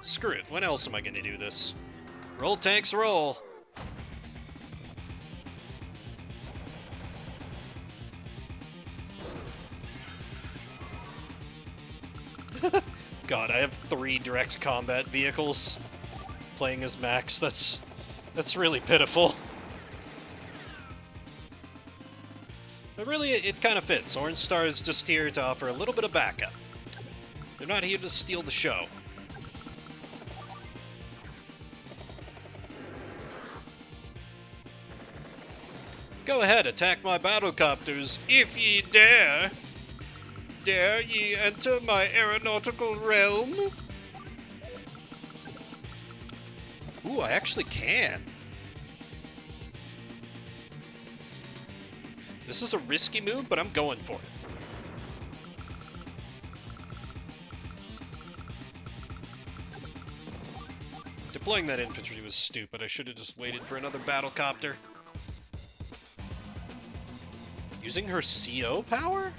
Screw it, when else am I gonna do this? Roll tanks, roll! God, I have 3 direct combat vehicles playing as Max. That's really pitiful. But really, it kind of fits. Orange Star is just here to offer a little bit of backup. They're not here to steal the show. Go ahead, attack my battlecopters, if ye dare! Dare ye enter my aeronautical realm? Ooh, I actually can. This is a risky move, but I'm going for it. Deploying that infantry was stupid. I should have just waited for another battle copter. Using her CO power?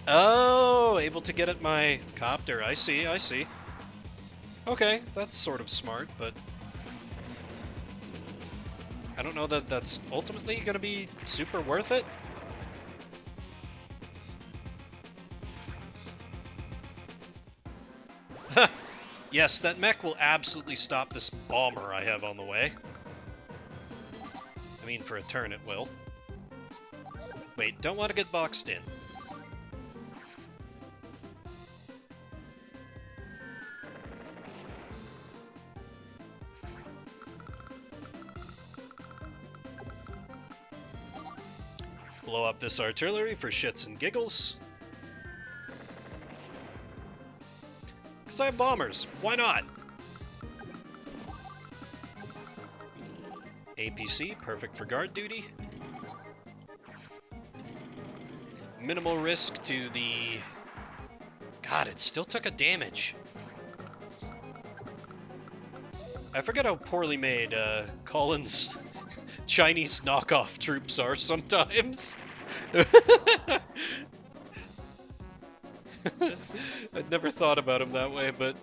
Oh, able to get at my copter. I see, I see. Okay, that's sort of smart, but I don't know that that's ultimately going to be super worth it. Yes, that mech will absolutely stop this bomber I have on the way. I mean, for a turn it will. Wait, don't want to get boxed in. Blow up this artillery for shits and giggles. Because I have bombers. Why not? APC, perfect for guard duty. Minimal risk to the... God, it still took a damage. I forget how poorly made Colin's Chinese knockoff troops are sometimes. I'd never thought about him that way, but...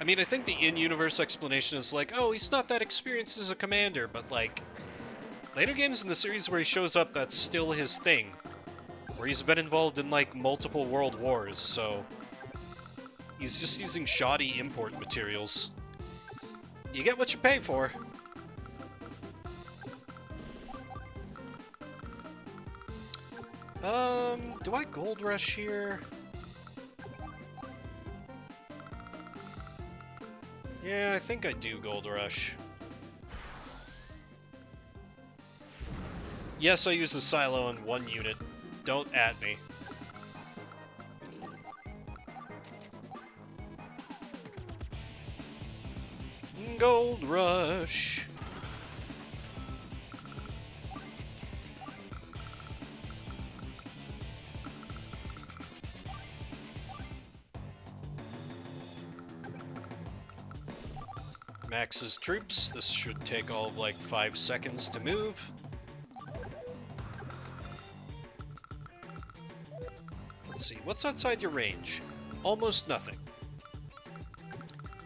I mean, I think the in-universe explanation is like, oh, he's not that experienced as a commander, but like, later games in the series where he shows up, that's still his thing. Where he's been involved in like multiple world wars, so he's just using shoddy import materials. You get what you pay for. Do I gold rush here? Yeah, I think I do gold rush. Yes, I use the silo on one unit. Don't at me. Gold rush. Max's troops. This should take all of like 5 seconds to move. Let's see, what's outside your range? Almost nothing.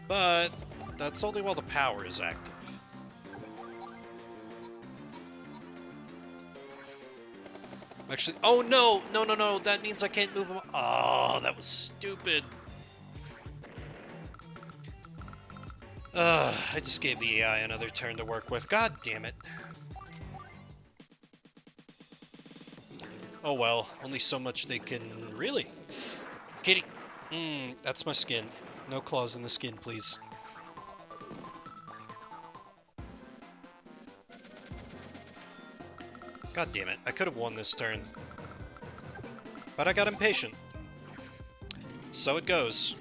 But that's only while the power is active. Actually, oh no, no, that means I can't move them. Oh, that was stupid. I just gave the AI another turn to work with. God damn it. Oh well, only so much they can... Really? Kitty. That's my skin. No claws in the skin, please. God damn it, I could have won this turn. But I got impatient. So it goes.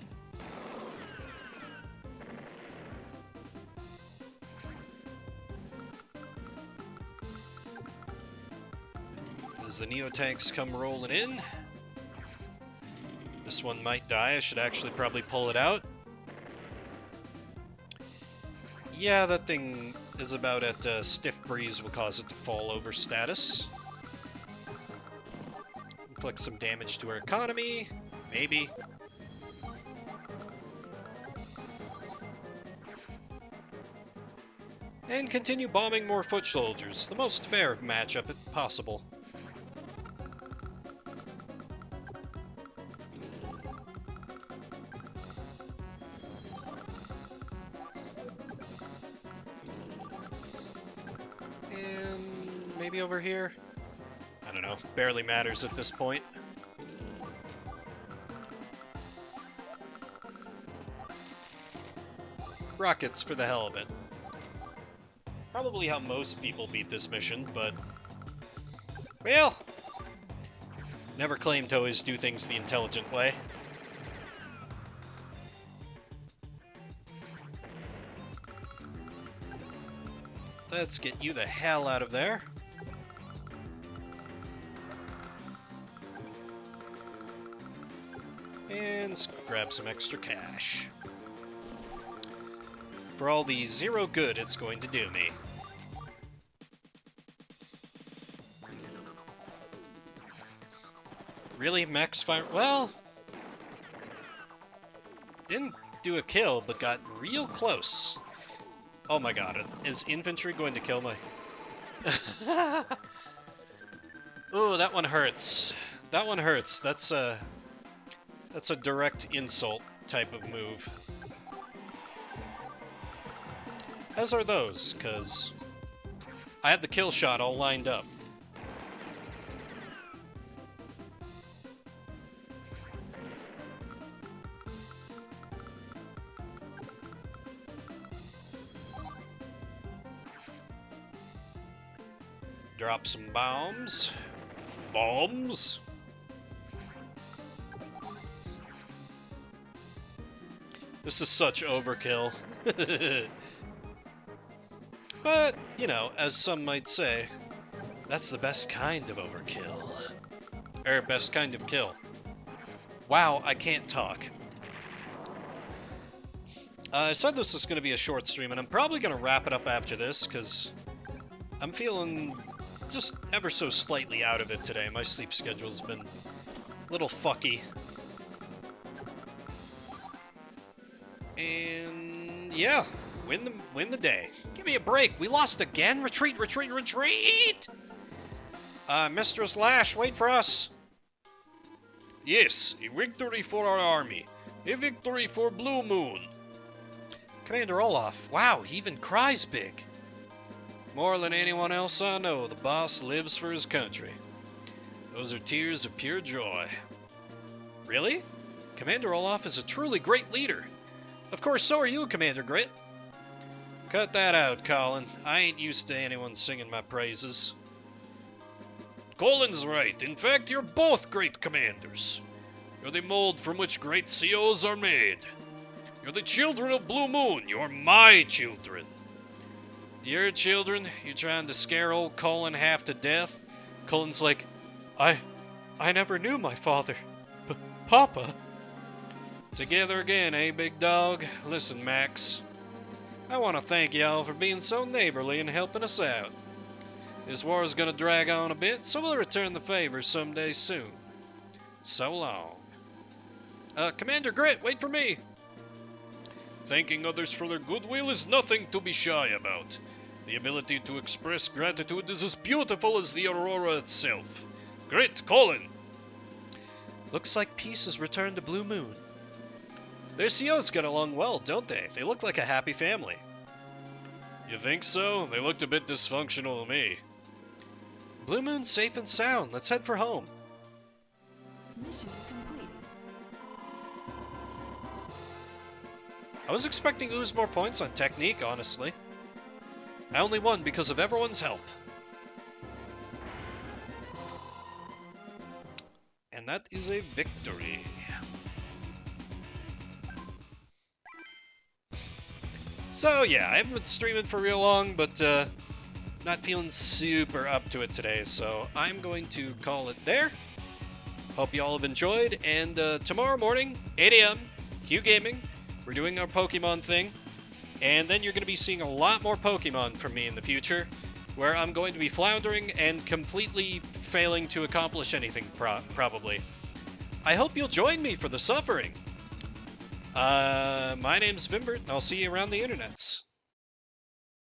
As the Neo-tanks come rolling in. This one might die. I should actually probably pull it out. Yeah, that thing is about at stiff breeze will cause it to fall over status. Inflict some damage to our economy. Maybe. And continue bombing more foot soldiers. The most fair matchup possible. Maybe over here? I don't know. Barely matters at this point. Rockets for the hell of it. Probably how most people beat this mission, but... Well! Never claim to always do things the intelligent way. Let's get you the hell out of there. And Let's grab some extra cash. For all the zero good it's going to do me. Really, Max Fire? Well, didn't do a kill, but got real close. Oh my god, is infantry going to kill my... Ooh, that one hurts. That one hurts. That's a direct insult type of move. As are those, because I had the kill shot all lined up. Drop some bombs. Bombs? This is such overkill. But, you know, as some might say, that's the best kind of overkill. Or best kind of kill. Wow, I can't talk. I said this was going to be a short stream, and I'm probably going to wrap it up after this, because I'm feeling just ever so slightly out of it today. My sleep schedule's been a little fucky. And yeah, win the day. Give me a break. We lost again. Retreat, retreat, retreat! Mistress Lash, wait for us. Yes, a victory for our army. A victory for Blue Moon. Commander Olaf. Wow, he even cries big. More than anyone else I know, the boss lives for his country. Those are tears of pure joy. Really? Commander Olaf is a truly great leader. Of course, so are you, Commander Grit. Cut that out, Colin. I ain't used to anyone singing my praises. Colin's right. In fact, you're both great commanders. You're the mold from which great COs are made. You're the children of Blue Moon. You're my children. Your children? You trying to scare old Colin half to death? Colin's like, I never knew my father. Papa? Together again, eh, big dog? Listen, Max. I want to thank y'all for being so neighborly and helping us out. This war is going to drag on a bit, so we'll return the favor someday soon. So long. Commander Grit, wait for me! Thanking others for their goodwill is nothing to be shy about. The ability to express gratitude is as beautiful as the aurora itself. Grit, Colin! Looks like peace has returned to Blue Moon. Their COs get along well, don't they? They look like a happy family. You think so? They looked a bit dysfunctional to me. Blue Moon's safe and sound. Let's head for home. Mission complete. I was expecting to lose more points on technique, honestly. I only won because of everyone's help. And that is a victory. So yeah, I haven't been streaming for real long, but not feeling super up to it today, so I'm going to call it there. Hope you all have enjoyed, and tomorrow morning, 8 a.m., Hugh Gaming, we're doing our Pokemon thing, and then you're going to be seeing a lot more Pokemon from me in the future, where I'm going to be floundering and completely failing to accomplish anything, probably. I hope you'll join me for the suffering. My name's Vimbert, and I'll see you around the internets.